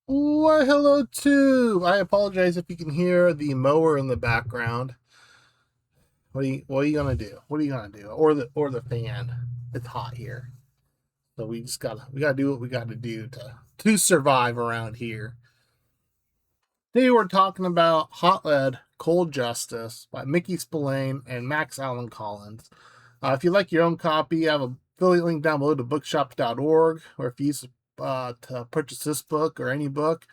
Why, hello, too. I apologize if you can hear the mower in the background. What are you gonna do? What are you gonna do? Or the fan. It's hot here, so we gotta do what we gotta do to survive around here. Today we're talking about Hot Lead, Cold Justice by Mickey Spillane and Max Allan Collins. If you like your own copy, I have a affiliate link down below to bookshop.org, or if you use to purchase this book or any book,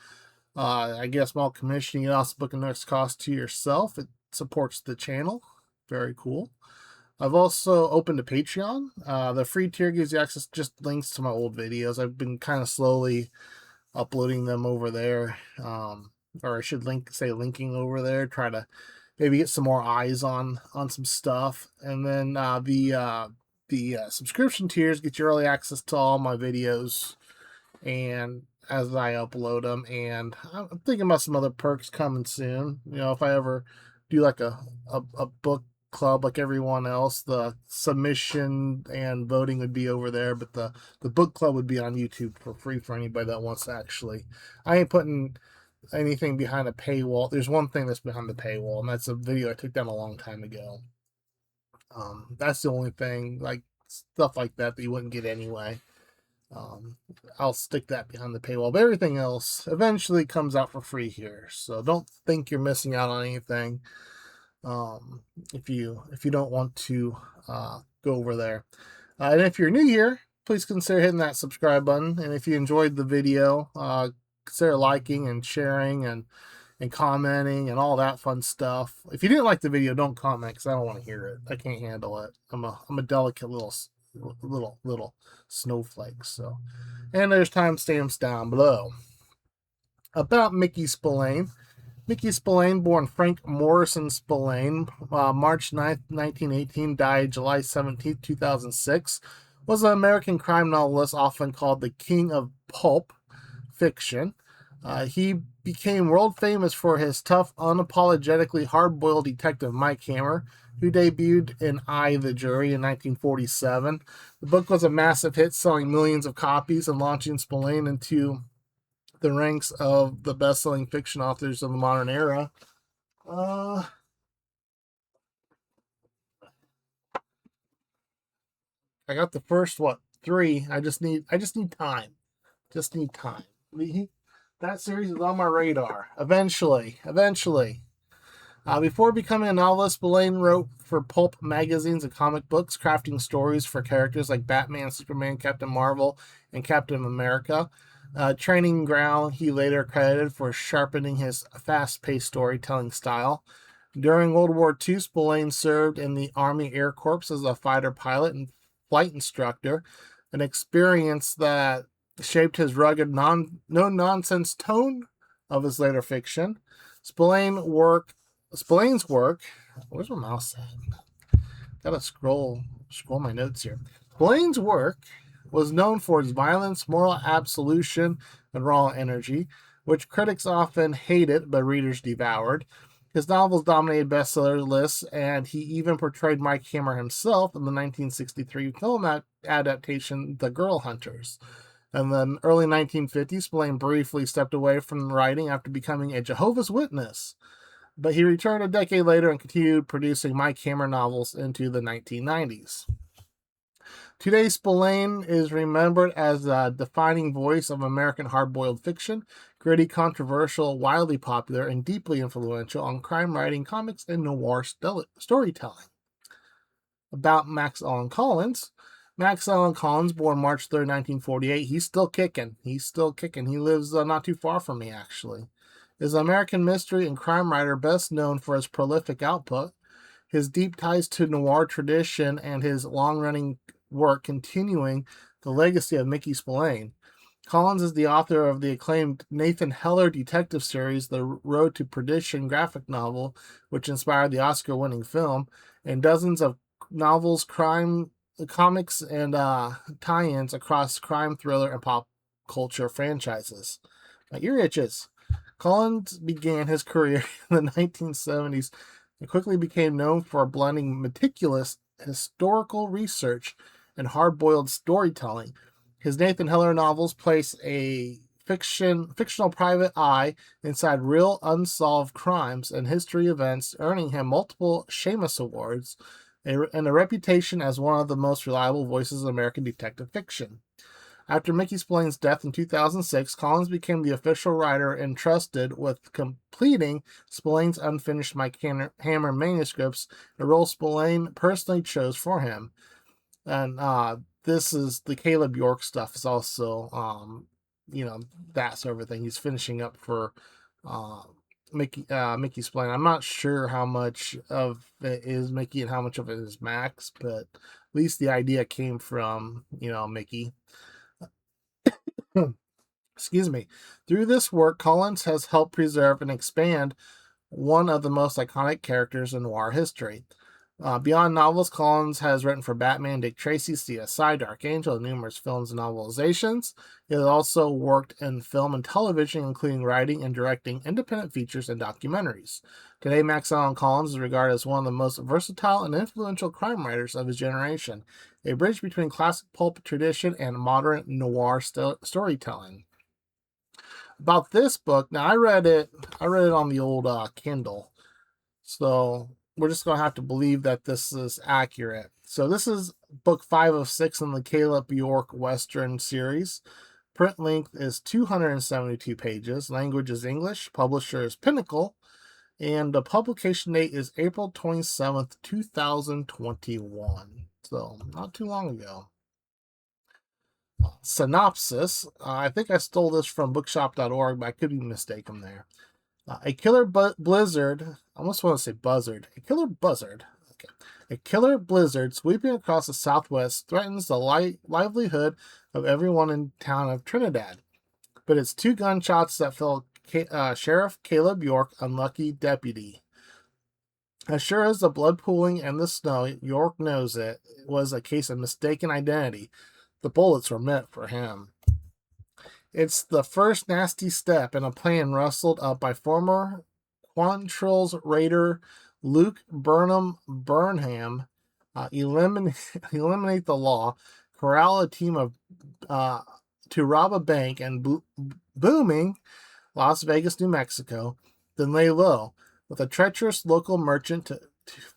I get a small commission. You can also book a next cost to yourself. It supports the channel. Very cool. I've also opened a Patreon. The free tier gives you access to just links to my old videos. I've been kind of slowly uploading them over there. Or I should linking over there. Try to maybe get some more eyes on some stuff. And then the subscription tiers get you early access to all my videos and as I upload them. And I'm thinking about some other perks coming soon. If I ever do like a book club like everyone else, the submission and voting would be over there, but the book club would be on YouTube for free for anybody that wants to actually. I ain't putting anything behind a paywall. There's one thing that's behind the paywall, and that's a video I took down a long time ago. That's the only thing, like stuff like that you wouldn't get anyway. I'll stick that behind the paywall, but everything else eventually comes out for free here. So don't think you're missing out on anything. If you don't want to go over there, and if you're new here, please consider hitting that subscribe button. And if you enjoyed the video, consider liking and sharing and commenting and all that fun stuff. If you didn't like the video, don't comment because I don't want to hear it. I can't handle it. I'm a delicate little snowflake. So, and there's timestamps down below. About Mickey Spillane. Mickey Spillane, born Frank Morrison Spillane, March 9th, 1918, died July 17th, 2006, was an American crime novelist often called the king of pulp fiction. He became world famous for his tough, unapologetically hard-boiled detective Mike Hammer, who debuted in I, the Jury in 1947. The book was a massive hit, selling millions of copies and launching Spillane into the ranks of the best-selling fiction authors of the modern era. I got the first three. I just need time. Just need time. That series is on my radar. Eventually. Before becoming a novelist, Spillane wrote for pulp magazines and comic books, crafting stories for characters like Batman, Superman, Captain Marvel, and Captain America. Training ground he later credited for sharpening his fast-paced storytelling style. During World War II, Spillane served in the Army Air Corps as a fighter pilot and flight instructor, an experience that shaped his rugged, no-nonsense tone of his later fiction. Spillane's work. Where's my mouse at? Gotta scroll my notes here. Spillane's work was known for its violence, moral absolution, and raw energy, which critics often hated but readers devoured. His novels dominated bestseller lists, and he even portrayed Mike Hammer himself in the 1963 film adaptation The Girl Hunters. In the early 1950s, Spillane briefly stepped away from writing after becoming a Jehovah's Witness, but he returned a decade later and continued producing Mike Hammer novels into the 1990s. Today, Spillane is remembered as a defining voice of American hard-boiled fiction, gritty, controversial, wildly popular, and deeply influential on crime writing, comics, and noir storytelling. About Max Allan Collins. Max Allan Collins, born March 3rd, 1948. He's still kicking. He lives not too far from me, actually. Is an American mystery and crime writer best known for his prolific output, his deep ties to noir tradition, and his long-running work continuing the legacy of Mickey Spillane. Collins is the author of the acclaimed Nathan Heller detective series, The Road to Perdition graphic novel, which inspired the Oscar-winning film, and dozens of novels, comics, and tie-ins across crime, thriller, and pop culture franchises. My ear itches. Collins began his career in the 1970s and quickly became known for blending meticulous historical research and hard-boiled storytelling. His Nathan Heller novels place a fictional private eye inside real unsolved crimes and history events, earning him multiple Shamus Awards and a reputation as one of the most reliable voices of American detective fiction. After Mickey Spillane's death in 2006, Collins became the official writer entrusted with completing Spillane's unfinished Mike Hammer manuscripts, a role Spillane personally chose for him. And this is the Caleb York stuff is also, that sort of thing. He's finishing up for Mickey Spillane. I'm not sure how much of it is Mickey and how much of it is Max, but at least the idea came from, Mickey. Excuse me. Through this work, Collins has helped preserve and expand one of the most iconic characters in noir history. Beyond novels, Collins has written for Batman, Dick Tracy, CSI, Dark Angel, and numerous films and novelizations. He has also worked in film and television, including writing and directing independent features and documentaries. Today, Max Allan Collins is regarded as one of the most versatile and influential crime writers of his generation, a bridge between classic pulp tradition and modern noir storytelling. About this book, now I read it on the old Kindle, so we're just going to have to believe that this is accurate. So this is book 5 of 6 in the Caleb York Western series. Print length is 272 pages. Language is English. Publisher is Pinnacle. And the publication date is April 27th, 2021. So not too long ago. Synopsis. I think I stole this from bookshop.org, but I could be mistaken there. A killer blizzard, I almost want to say buzzard. A killer buzzard. Okay. A killer blizzard sweeping across the southwest threatens the livelihood of everyone in town of Trinidad. But it's 2 gunshots that fell Sheriff Caleb York unlucky deputy. As sure as the blood pooling and the snow, York knows it was a case of mistaken identity. The bullets were meant for him. It's the first nasty step in a plan rustled up by former Quantrill-era Luke Burnham, eliminate the law, corral a team of to rob a bank and booming Las Vegas, New Mexico, then lay low with a treacherous local merchant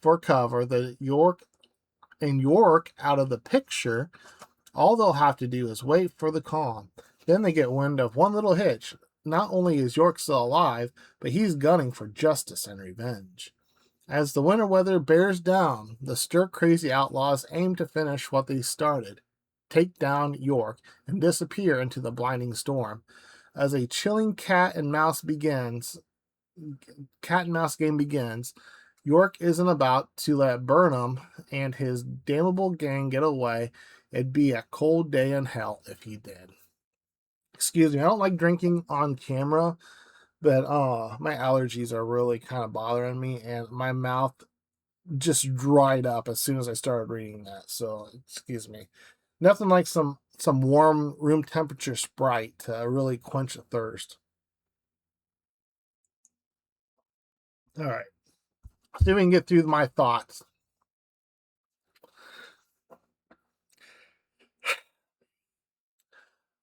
for cover. The York out of the picture. All they'll have to do is wait for the calm. Then they get wind of one little hitch. Not only is York still alive, but he's gunning for justice and revenge. As the winter weather bears down, the stir-crazy outlaws aim to finish what they started, take down York, and disappear into the blinding storm. As a chilling cat and mouse game begins, York isn't about to let Burnham and his damnable gang get away. It'd be a cold day in hell if he did. Excuse me, I don't like drinking on camera, but my allergies are really kind of bothering me, and my mouth just dried up as soon as I started reading that. So, excuse me. Nothing like some warm room temperature Sprite to really quench a thirst. All right. See if we can get through my thoughts.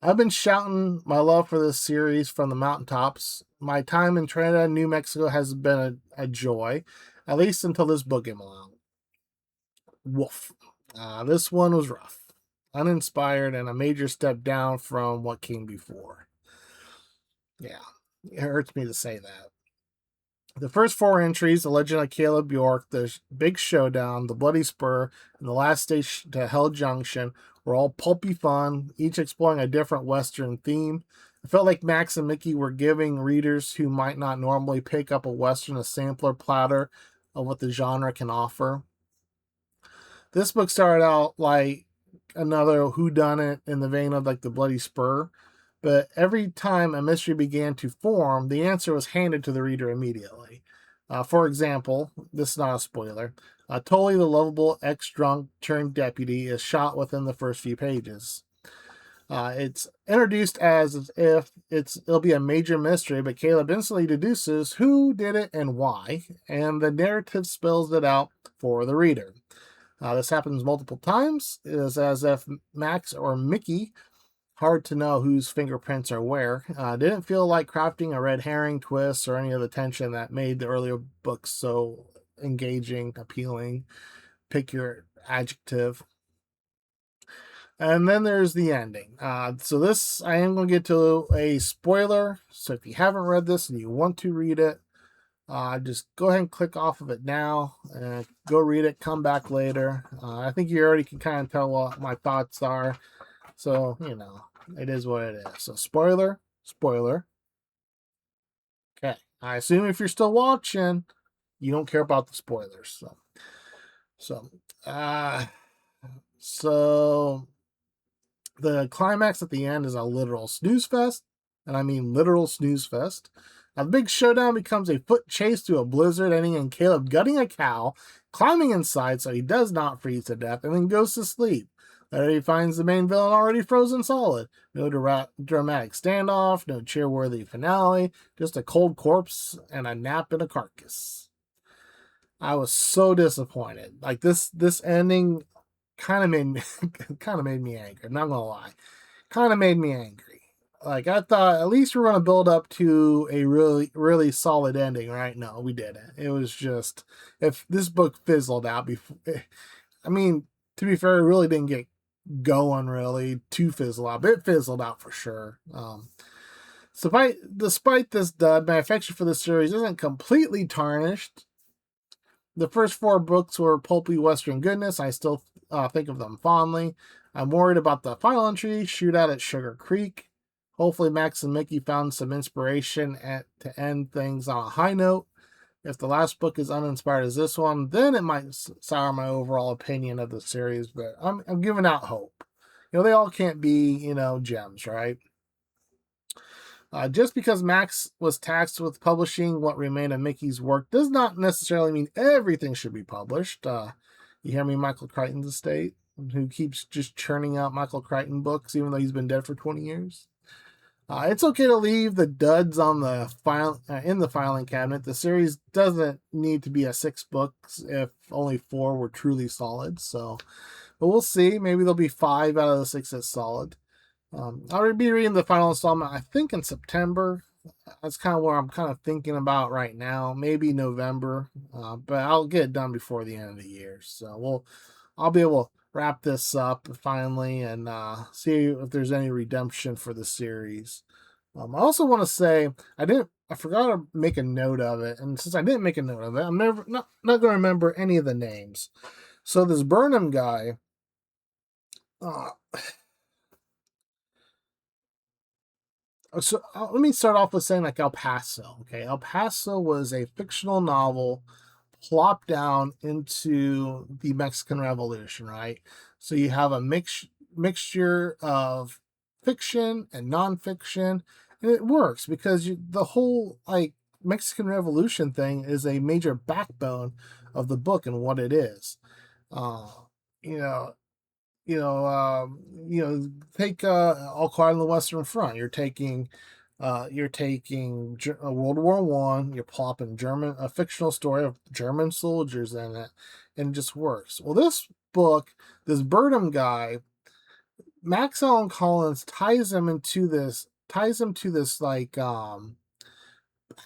I've been shouting my love for this series from the mountaintops. My time in Trinidad, New Mexico has been a joy, at least until this book came along. Woof. This one was rough, uninspired, and a major step down from what came before. Yeah, it hurts me to say that. The first 4 entries, The Legend of Caleb York, The Big Showdown, The Bloody Spur, and The Last Stage to Hell Junction, were all pulpy fun, each exploring a different Western theme. I felt like Max and Mickey were giving readers who might not normally pick up a Western a sampler platter of what the genre can offer. This book started out like another whodunit in the vein of like The Bloody Spur, but every time a mystery began to form, the answer was handed to the reader immediately. For example, this is not a spoiler, Tully, the lovable ex-drunk turned deputy, is shot within the first few pages. It's introduced as if it'll be a major mystery, but Caleb instantly deduces who did it and why, and the narrative spells it out for the reader. This happens multiple times. It is as if Max or Mickey hard to know whose fingerprints are where. Didn't feel like crafting a red herring twist or any of the tension that made the earlier books so engaging, appealing. Pick your adjective. And then there's the ending. So this, I am going to get to a spoiler. So if you haven't read this and you want to read it, just go ahead and click off of it now and go read it. Come back later. I think you already can kind of tell what my thoughts are. So, it is what it is. So spoiler. Okay. I assume if you're still watching, you don't care about the spoilers. So, so the climax at the end is a literal snooze fest, and I mean literal snooze fest. Now, the big showdown becomes a foot chase through a blizzard, ending in Caleb gutting a cow, climbing inside so he does not freeze to death, and then goes to sleep. There he finds the main villain already frozen solid. No dramatic standoff, no cheer-worthy finale, just a cold corpse and a nap in a carcass. I was so disappointed. Like this ending kind of made me angry. I'm not gonna lie, kind of made me angry. Like I thought, at least we're gonna build up to a really solid ending, right? No, we didn't. It was just, if this book fizzled out before, I mean, to be fair, it really didn't get going really to fizzle out, but it fizzled out for sure. Despite this dud, my affection for the series isn't completely tarnished. The first 4 books were pulpy Western goodness. I still think of them fondly. I'm worried about the final entry, Shootout at Sugar Creek. Hopefully Max and Mickey found some inspiration to end things on a high note. If the last book is uninspired as this one, then it might sour my overall opinion of the series, but I'm giving out hope. They all can't be, gems, right? Just because Max was tasked with publishing what remained of Mickey's work does not necessarily mean everything should be published. You hear me, Michael Crichton's estate, who keeps just churning out Michael Crichton books even though he's been dead for 20 years. It's okay to leave the duds on the in the filing cabinet. The series doesn't need to be a 6 books if only 4 were truly solid. So, but we'll see. Maybe there'll be 5 out of the 6 that's solid. I'll be reading the final installment, I think, in September. That's kind of what I'm kind of thinking about right now. Maybe November, but I'll get it done before the end of the year. So I'll be able to wrap this up finally and see if there's any redemption for the series. I also want to say I forgot to make a note of it, and since I didn't make a note of it, I'm not going to remember any of the names. So this Burnham guy. So let me start off with saying like El Paso. Okay, El Paso was a fictional novel plopped down into the Mexican Revolution, right? So you have a mixture of fiction and nonfiction, and it works because the whole like Mexican Revolution thing is a major backbone of the book and what it is. Uh, you know, take All Quiet on the Western Front. You're taking World War One. You're plopping a fictional story of German soldiers in it, and it just works. Well, this book, this Burnham guy, Max Allan Collins ties him to this like I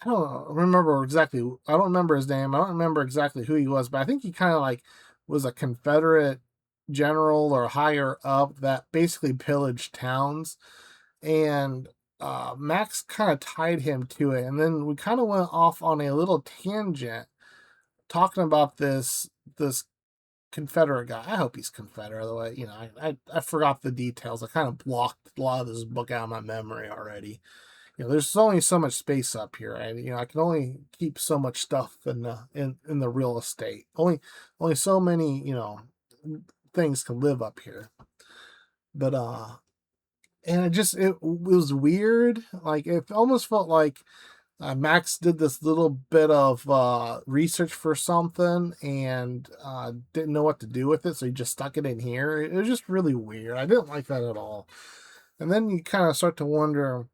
don't remember exactly. I don't remember his name. I don't remember exactly who he was, but I think he kind of like was a Confederate general or higher up that basically pillaged towns. And Max kind of tied him to it. And then we kind of went off on a little tangent talking about this Confederate guy. I hope he's Confederate. Otherwise, I forgot the details. I kind of blocked a lot of this book out of my memory already. There's only so much space up here. I can only keep so much stuff in the real estate. Only so many, things can live up here. But and it was weird. Like it almost felt like Max did this little bit of research for something and didn't know what to do with it, so he just stuck it in here. It was just really weird. I didn't like that at all. And then you kind of start to wonder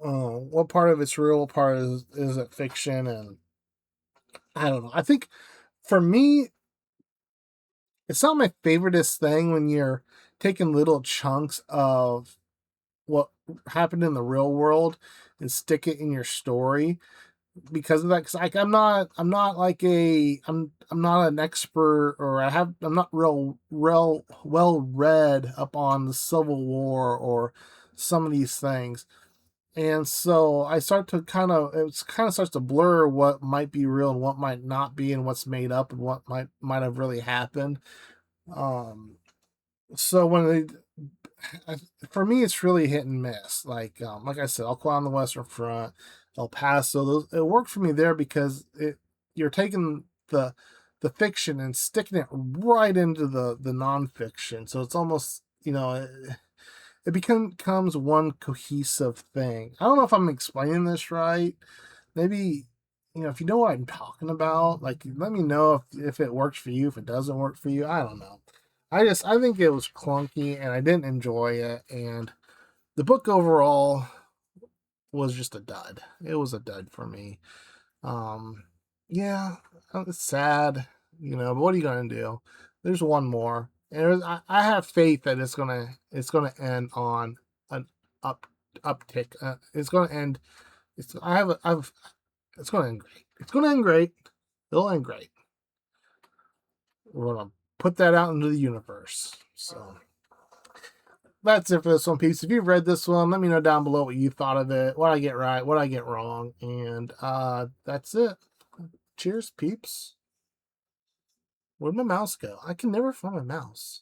what part of it's real, what part is it fiction, and I don't know. I think for me, it's not my favoriteest thing when you're taking little chunks of what happened in the real world and stick it in your story because of that. Because like I'm not an expert, or I'm not real well read up on the Civil War or some of these things. And so I start to starts to blur what might be real and what might not be, and what's made up and what might have really happened. So when for me, it's really hit and miss. Like I said, I'll on the Western Front, El Paso. It worked for me there because you're taking the fiction and sticking it right into the nonfiction. So it's almost it becomes one cohesive thing. I don't know if I'm explaining this right. Maybe if you know what I'm talking about, like let me know if it works for you, if it doesn't work for you. I don't know. I think it was clunky and I didn't enjoy it, and the book overall was just a dud. It was a dud for me. Um yeah, it's sad, but what are you gonna do? There's one more. And I have faith that it's gonna end on an up uptick. It's gonna end. It's gonna end great. It's gonna end great. It'll end great. We're gonna put that out into the universe. So that's it for this one piece. If you've read this one, let me know down below what you thought of it, what I get right, what I get wrong, and that's it. Cheers, peeps. Where'd my mouse go? I can never find my mouse.